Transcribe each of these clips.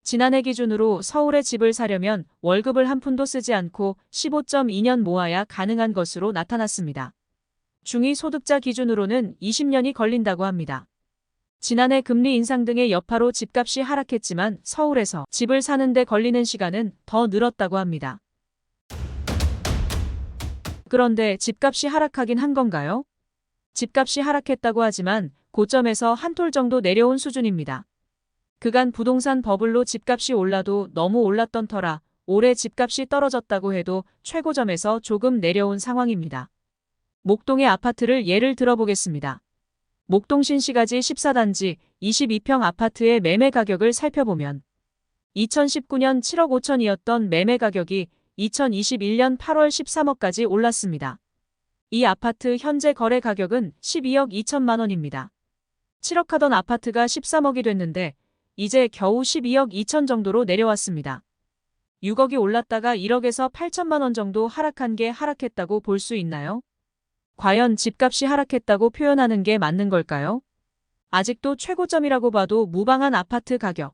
지난해 기준으로 서울에 집을 사려면 월급을 한 푼도 쓰지 않고 15.2년 모아야 가능한 것으로 나타났습니다. 중위소득자 기준으로는 20년이 걸린다고 합니다. 지난해 금리 인상 등의 여파로 집값이 하락했지만 서울에서 집을 사는 데 걸리는 시간은 더 늘었다고 합니다. 그런데 집값이 하락하긴 한 건가요? 집값이 하락했다고 하지만 고점에서 한 톨 정도 내려온 수준입니다. 그간 부동산 버블로 집값이 올라도 너무 올랐던 터라 올해 집값이 떨어졌다고 해도 최고점에서 조금 내려온 상황입니다. 목동의 아파트를 예를 들어보겠습니다. 목동 신시가지 14단지 22평 아파트의 매매 가격을 살펴보면 2019년 7억 5천이었던 매매 가격이 2021년 8월 13억까지 올랐습니다. 이 아파트 현재 거래 가격은 12억 2천만 원입니다. 7억 하던 아파트가 13억이 됐는데 이제 겨우 12억 2천 정도로 내려왔습니다. 6억이 올랐다가 1억에서 8천만 원 정도 하락한 게 하락했다고 볼 수 있나요? 과연 집값이 하락했다고 표현하는 게 맞는 걸까요? 아직도 최고점이라고 봐도 무방한 아파트 가격.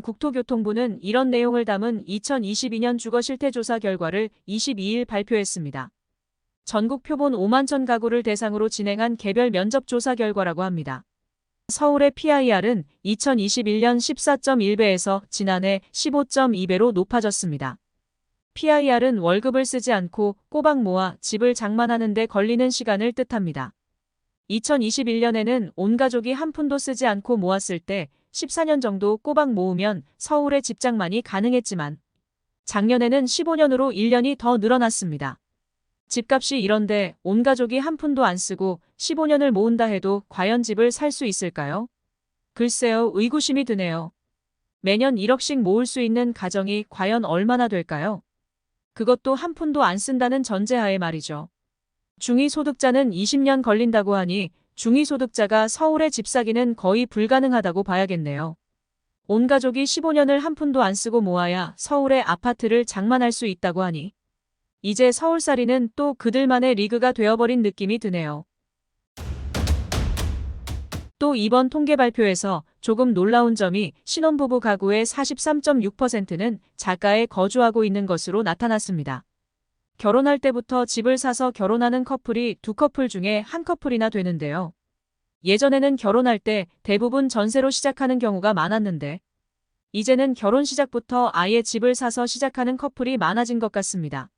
국토교통부는 이런 내용을 담은 2022년 주거실태조사 결과를 22일 발표했습니다. 전국 표본 5만 천 가구를 대상으로 진행한 개별 면접 조사 결과라고 합니다. 서울의 PIR은 2021년 14.1배에서 지난해 15.2배로 높아졌습니다. PIR은 월급을 쓰지 않고 꼬박 모아 집을 장만하는 데 걸리는 시간을 뜻합니다. 2021년에는 온 가족이 한 푼도 쓰지 않고 모았을 때 14년 정도 꼬박 모으면 서울의 집 장만이 가능했지만 작년에는 15년으로 1년이 더 늘어났습니다. 집값이 이런데 온 가족이 한 푼도 안 쓰고 15년을 모은다 해도 과연 집을 살 수 있을까요? 글쎄요, 의구심이 드네요. 매년 1억씩 모을 수 있는 가정이 과연 얼마나 될까요? 그것도 한 푼도 안 쓴다는 전제하에 말이죠. 중위소득자는 20년 걸린다고 하니 중위소득자가 서울에 집 사기는 거의 불가능하다고 봐야겠네요. 온 가족이 15년을 한 푼도 안 쓰고 모아야 서울의 아파트를 장만할 수 있다고 하니 이제 서울살이는 또 그들만의 리그가 되어버린 느낌이 드네요. 또 이번 통계 발표에서 조금 놀라운 점이 신혼부부 가구의 43.6%는 자가에 거주하고 있는 것으로 나타났습니다. 결혼할 때부터 집을 사서 결혼하는 커플이 두 커플 중에 한 커플이나 되는데요. 예전에는 결혼할 때 대부분 전세로 시작하는 경우가 많았는데 이제는 결혼 시작부터 아예 집을 사서 시작하는 커플이 많아진 것 같습니다.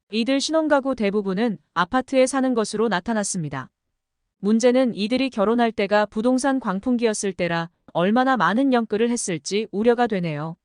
이들 신혼가구 대부분은 아파트에 사는 것으로 나타났습니다. 문제는 이들이 결혼할 때가 부동산 광풍기였을 때라 얼마나 많은 연끌을 했을지 우려가 되네요.